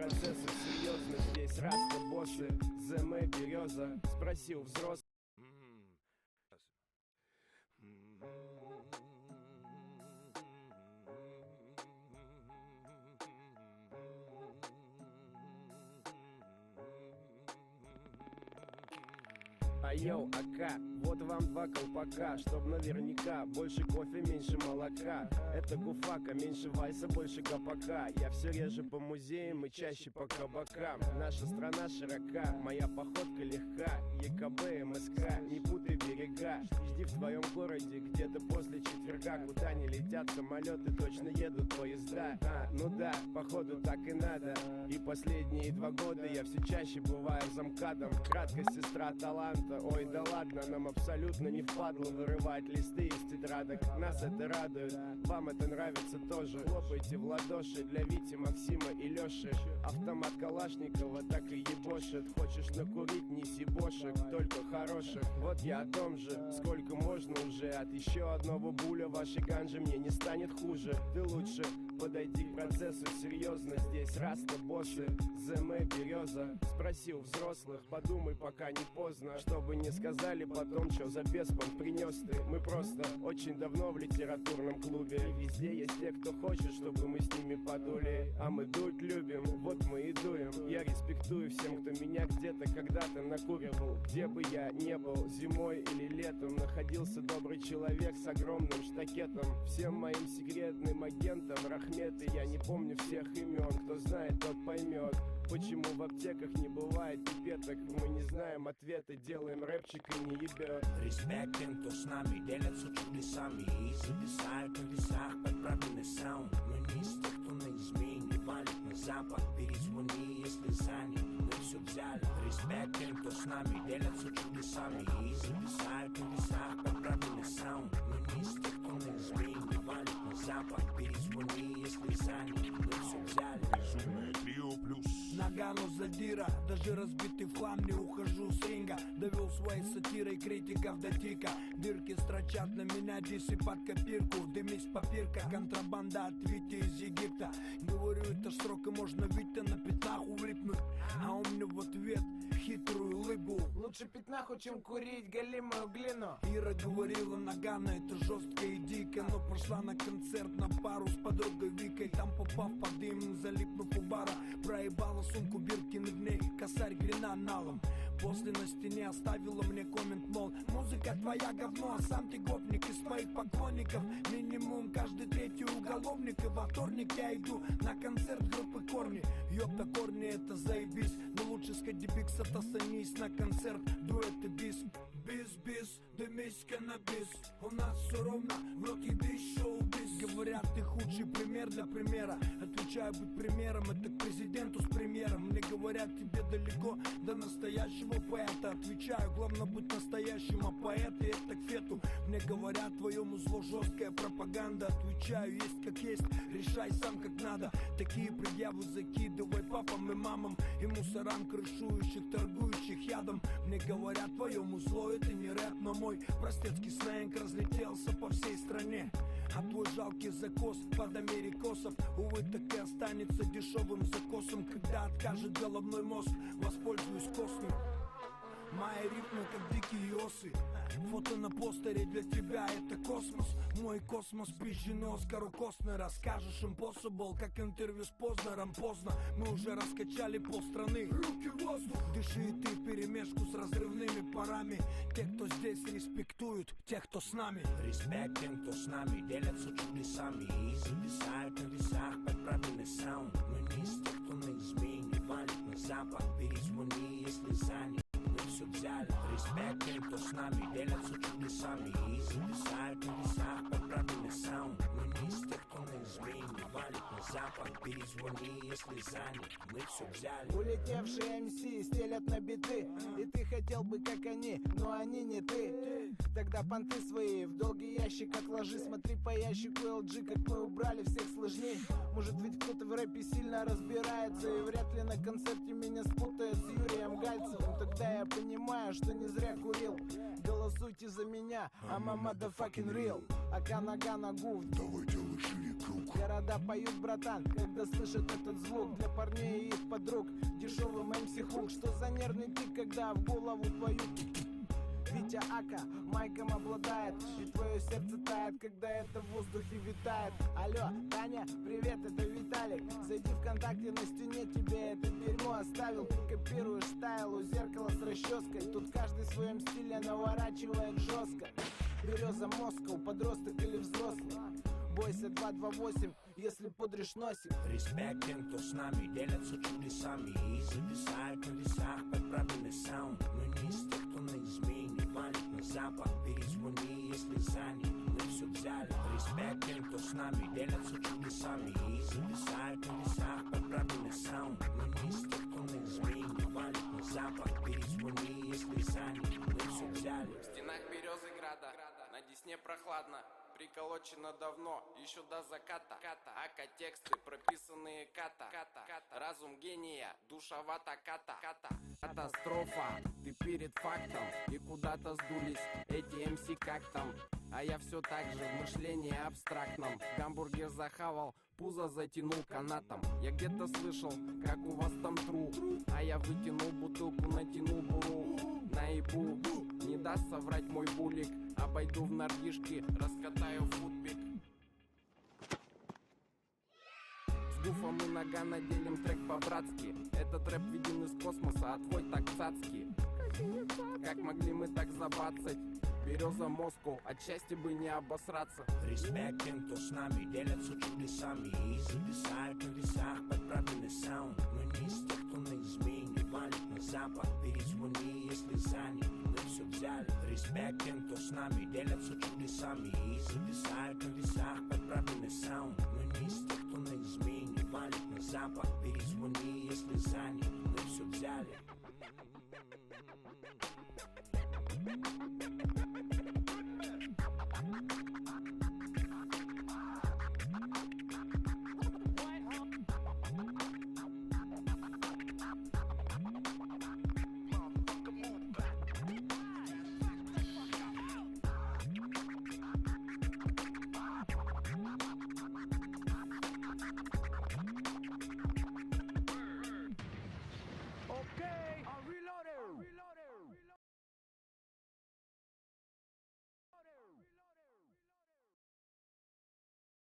процессы серьезно. Здесь раста боссы, ЗМ береза. Спросил взрослый. Йоу, АК, вот вам 2 колпака, чтоб наверняка больше кофе, меньше молока. Это гуфака, меньше вайса, больше капака. Я все реже по музеям и чаще по кабакам. Наша страна широка, моя походка легка. ЕКБ, МСК, не путай берега. Жди в твоем городе где-то после четверга. Куда не летят самолеты, точно едут поезда. Ну да, походу так и надо. И последние 2 года я все чаще бываю замкадом. Краткость сестра таланта. Ой, да ладно, нам абсолютно не впадло вырывать листы из тетрадок. Нас это радует, вам это нравится тоже. Хлопайте в ладоши для Вити, Максима и Лёши. Автомат Калашникова так и ебошит. Хочешь накурить, неси бошек, только хороших. Вот я о том же, сколько можно уже. От еще одного буля вашей ганжи мне не станет хуже. Ты лучше подойди к процессу серьезно. Здесь раста боссы, ЗМ береза. Спросил взрослых, подумай, пока не поздно. Чтобы не сказали потом, что за беспон принес ты. Мы просто очень давно в литературном клубе. И везде есть те, кто хочет, чтобы мы с ними подули. А мы дуть любим, вот мы и дуем. Я респектую всем, кто меня где-то когда-то накуривал. Где бы я не был, зимой или летом, находился добрый человек с огромным штакетом. Всем моим секретным агентам рахметы. Я не помню всех имен, кто знает, тот поймет. Почему в аптеках не бывает пипеток? Мы не знаем ответы, делаем рэпчик и не ебет. Респект тем, кто с нами делятся чудесами и зависают на весах под правильный саунд. Мы не из тех, кто на измене валит на запад. Перезвони, если занят, мы все взяли. Респект тем, кто с нами делятся чудесами и зависают на весах под правильный саунд. Мы не из тех, кто на измене валит на запад. Перезвони, если занят, мы все взяли. Безумное трио плюс Нагано задира, даже разбитый в хлам не ухожу с ринга. Довел своей сатирой критиков до тика. Дырки строчат на меня, дисы под копирку. Дымись попирка, контрабанда от Вити из Египта. Говорю, это срок и можно Витя на пятнах улипнуть. А он мне в ответ хитрую улыбу. Лучше пятнаху, чем курить галимую глину. Ира говорила, Нагано это жестко и дико. Но пошла на концерт на пару с подругой Викой. Там попав под дым, залипнув у бара, проебала сумку Биркин в ней косарь гренаналом. После на стене оставила мне коммент, мол, музыка твоя говно, а сам ты гопник из твоих поклонников. Минимум каждый третий уголовник. И во вторник я иду на концерт группы Корни. Ёпта, Корни это заебись. Но лучше сходи биг, сатасанись на концерт дуэты бис. Бис-бис, дымись каннабис. У нас все ровно, в рот еды шоу-биз. Говорят, ты худший пример для примера. Отвечаю, быть примером, это к президенту с премьером. Мне говорят, тебе далеко до настоящего поэта. Отвечаю, главное быть настоящим, а поэты это к фету. Мне говорят, твоему зло жесткая пропаганда. Отвечаю, есть как есть, решай сам как надо. Такие предъявы закидывай папам и мамам и мусорам, крышующих, торгующих ядом. Мне говорят, твоему зло это не рэп, но мой простецкий сленг разлетелся по всей стране. А твой жалкий закос под америкосов, увы, так и останется дешевым закосом. Когда откажет головной мозг, воспользуюсь космосом. Мои ритмы как дикие осы. Фото на постере для тебя это космос. Мой космос пизженый Оскару Костнера. Скажешь impossible, как интервью с Познером. Поздно, мы уже раскачали полстраны. Руки в воздух. Дыши ты вперемешку с разрывными парами. Те, кто здесь респектуют, тех, кто с нами. Респект тем, кто с нами делятся чудесами и зависают на весах под правильный саунд. Мы не из тех, кто на измене валит на запад. Перезвони, если занят, мы все взяли. Респект тем, кто с нами делятся чудесами и зависают на весах под правильный саунд. Мы не из тех, кто на измене валит на запад. Перезвони, если занят, мы все взяли. Улетевшие МС стелят на биты. И ты хотел бы как они, но они не ты. Тогда понты свои в долгий ящик отложи. Смотри по ящику LG, как мы убрали всех сложней. Может ведь кто-то в рэпе сильно разбирается, и вряд ли на концерте меня спутает с Юрием Гальцевым. Тогда я понимаю, что не зря курил. голосуйте за меня, I'm a motherfucking real. Ака нога ногу, Давай делай шире круг. города поют, братан, когда слышат этот звук. Для парней и их подруг дешевым MC хук. Что за нервный тик, когда в голову твою Витя Ака майком обладает, и твое сердце тает, когда это в воздухе витает. Алло, Таня, привет, это Виталик. Зайди ВКонтакте, на стене тебе это дерьмо оставил. Ты копируешь стайл у зеркала с расческой. Тут каждый в своем стиле наворачивает жестко. Береза Москва, подросток или взрослый. Бойся 228, если пудришь носик. Респект тем, кто с нами делятся чудесами и зависают на весах под правильный саунд. Мы не из тех, кто на измене валит на запад. Перезвони, если занят, мы все взяли. Респект тем, кто с нами делятся чудесами и зависают на весах под правильный саунд. Мы не из тех, кто на измене валит на запад. Перезвони, если занят, мы все взяли. В стенах Березыграда, на Десне прохладно. Приколочено давно, еще до заката. Ака тексты, прописанные ката. Разум гения, душевата ката. Катастрофа, ты перед фактом. И куда-то сдулись эти МС как там. А я все так же в мышлении абстрактном. Гамбургер захавал, пузо затянул канатом. Я где-то слышал, как у вас там тру. А я вытянул бутылку, натянул буру. Наебу, не даст соврать мой булик. Обойду в нордишки, раскатаю футбик. С гуфом и нагана делим трек по-братски. Этот рэп виден из космоса, а твой так цацкий. Как могли мы так забацать? Береза Москва, от счастья бы не обосраться. Респект тем, кто с нами делятся чудесами и зависают на весах под правильный саунд. Мы не из тех, кто на измене валит на запад. Перезвони, если занят, мы все взяли. Респект тем, кто с нами делятся чудесами и зависают на весах под правильный саунд. Мы не из тех, кто на измене валит на запад. Перезвони, если занят, мы все взяли.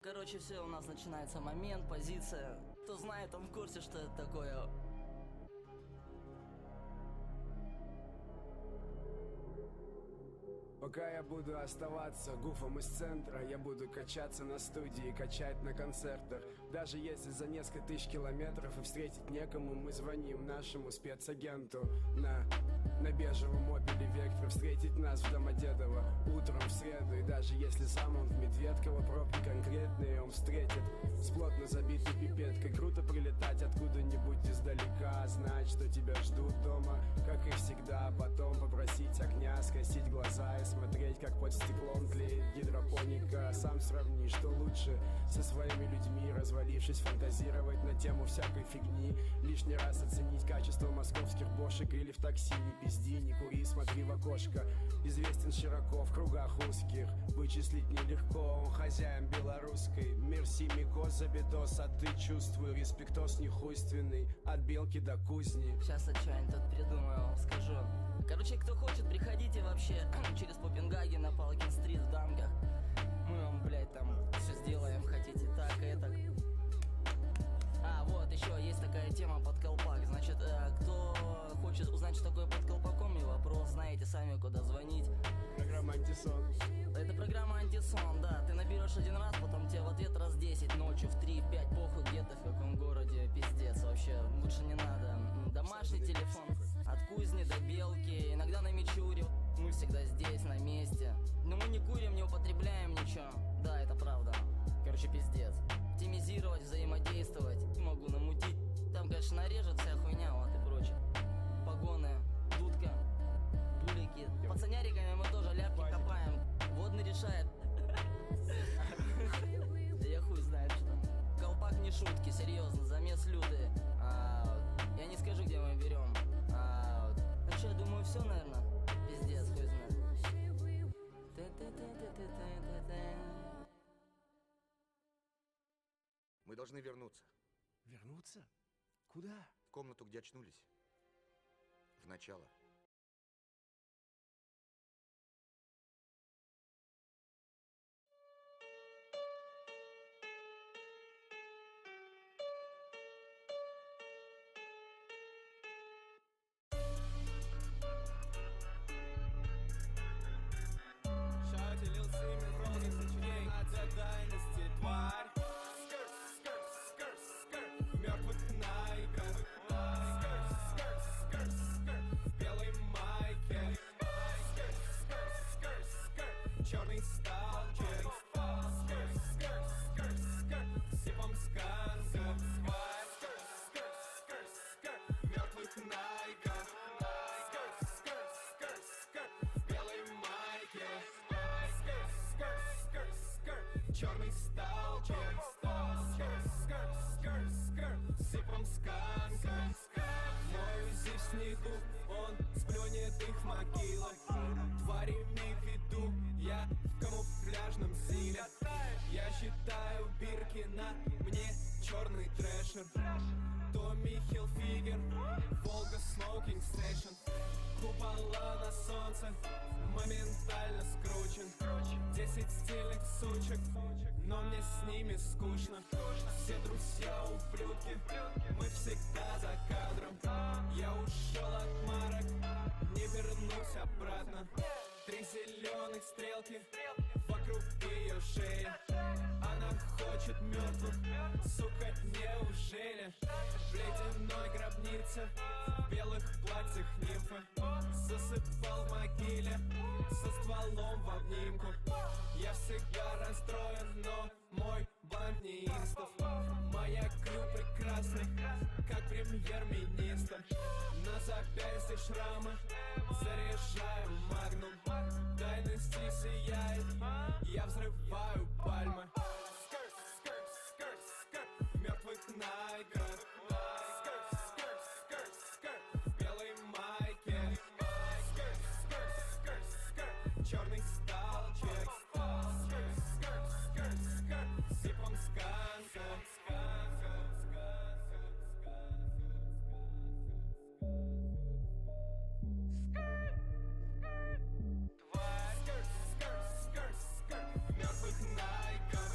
Короче, все, у нас начинается момент, позиция. Кто знает, он в курсе, что это такое. Пока я буду оставаться гуфом из центра, я буду качаться на студии, качать на концертах. Даже если за несколько тысяч километров и встретить некому, мы звоним нашему спецагенту на бежевом Опеле Вектор. Встретить нас в Домодедово утром в среду. И даже если сам он в Медведково, пробки конкретные он встретит с плотно забитой пипеткой. Круто прилетать откуда-нибудь издалека, знать, что тебя ждут дома, как и всегда. Потом попросить огня, скосить глаза и смотреть, как под стеклом тлеет гидропоника. Сам сравни, что лучше со своими людьми, развалившись, фантазировать на тему всякой фигни. Лишний раз оценить качество московских бошек или в такси. Не пизди, не кури, смотри в окошко. Известен широко в кругах узких, вычислить нелегко. Он хозяин белорусской. Мерси, микос за бедос, а ты чувствуй респектос нехуйственный, от белки до кузни. Сейчас я что-нибудь тут придумаю, скажу. Короче, кто хочет, приходите вообще через Попенгаген на Палкин-стрит в Дамгах. Мы вам, блядь, там все сделаем, хотите так и так. А, вот, еще есть такая тема под колпак. Значит, кто хочет узнать, что такое под колпаком, и вопрос, знаете сами, куда звонить. Программа «Антисон». Это программа «Антисон», да. Ты наберешь один раз, потом тебе в ответ раз 10 ночью, в 3, в 5, похуй где-то, в каком городе, пиздец вообще. Лучше не надо. Домашний телефон, от кузни до белки, иногда на Мичуре. Мы всегда здесь, на месте. Но мы не курим, не употребляем ничего. Да, это правда. Короче, пиздец. Оптимизировать, взаимодействовать. Могу намутить. Там, конечно, нарежет вся хуйня, вот и прочее. Погоны, дудка, пулики. Пацаняриками мы тоже ляпки копаем. Водный решает. Да я хуй знает, что там. Колпак не шутки, серьезно, замес лютый. Я не скажу, где мы берем. Ну что, я думаю, все, наверное. Пиздец, хуй знает. Мы должны вернуться. Вернуться? Куда? В комнату, где очнулись. В начало. Черный сталкер, сыпом сканка. Мой узив в снегу, он сплюнет их в могилах. Тварь имей в виду, я в камуфляжном стиле. Я считаю бирки на мне черный трэшер. Томми Хилфигер, Волга Смокинг Стейшн. Купола на солнце, моментально скручен. 10 стильных сучек, но мне с ними скучно. Все друзья ублюдки, мы всегда за кадром. Я ушел от марок, не вернусь обратно. 3 зеленых стрелки вокруг ее шеи. Она хочет мертвых, сука, неужели? В ледяной гробнице, в белых платьях нимфы. Засыпал в могиле, со стволом в обнимку. Я всегда расстроен, но мой банк не инстов. Моя крю прекрасный, как премьер-министр. На запястье шрамы, заряжаю магнум. Дайнасти сияет, я взрываю пальмы. Мертвых на играх. В белой майке. Черный сталкер. Сыпом сканка. Мертвых найках.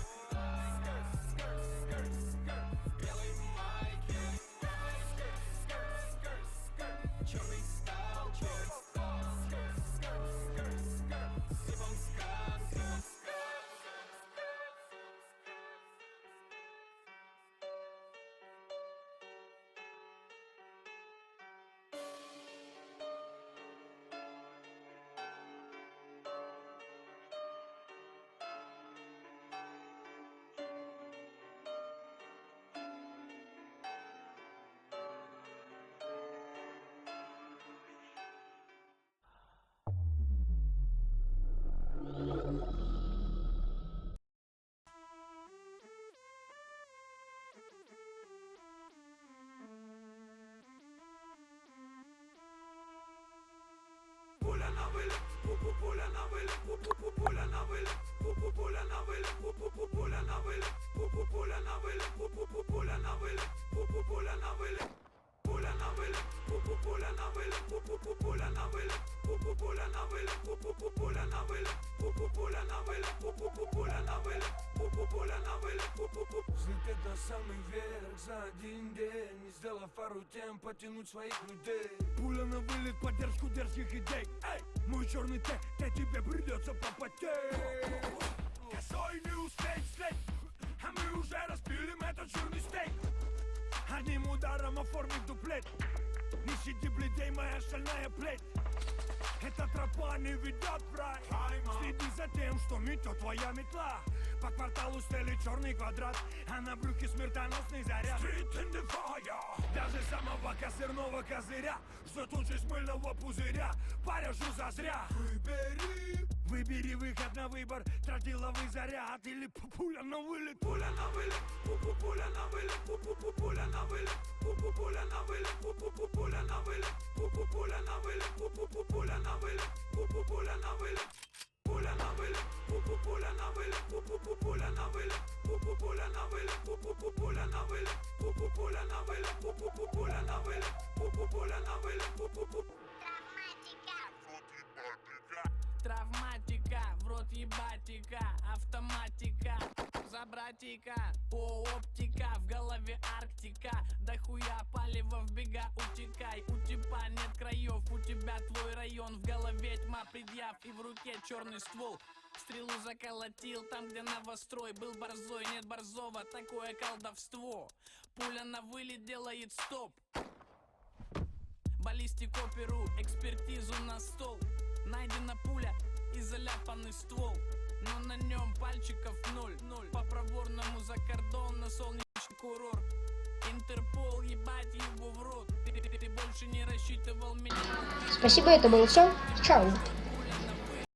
В белой майке. Черный сталкер. Сыпом сканка. Пуля на вылет, пуля на вылет, пуля на вылет, пуля на вылет, пуля на вылет, пуля на вылет, пуля на вылет, пуля на вылет, пуля на вылет, пуля на вылет, пуля на вылет, пуля на вылет, пуля на вылет, пуля на вылет, пуля на вылет, пуля на вылет. Взлететь на самый верх за один день, не сделав пару тем, потянуть своих людей. Пуля на вылет, поддержку дерзких идей. Эй, мой черный Т, тебе придется попотеть. Косой не успеть слеть, а мы уже распилим этот черный стейк. Одним ударом оформив дуплет. Не сиди бледей, моя шальная плеть. Эта тропа не ведет в рай. Следи за тем, что метет твоя метла. По кварталу стелит черный квадрат, а на брюхе смертоносный заряд. Street in the fire. Даже самого козырного козыря, что тут же с мыльного пузыря, порежу зазря. Выбери выход на выбор, тротиловый заряд или пуля на вылет. Пуля на вылет, пуля на вылет, пуля на вылет, пуля на вылет, пуля на вылет, пуля на вылет, пуля на вылет, пуля на вылет, пуля на вылет. Травматика, в рот ебатика, автоматика, за братика, о, оптика, в голове Арктика, дохуя палева в бега, утекай, у тебя нет краев, у тебя твой район, в голове тьма предъяв и в руке черный ствол. Стрелу заколотил там, где новострой. Был борзой, нет борзого, такое колдовство. Пуля на вылет делает стоп. Баллистику перу, экспертизу на стол. Найдена пуля и заляпанный ствол, но на нем пальчиков ноль. По проворному за кордон на солнечный курорт. Интерпол, ебать его в рот. Ты больше не рассчитывал меня. Спасибо, это было все. Чао.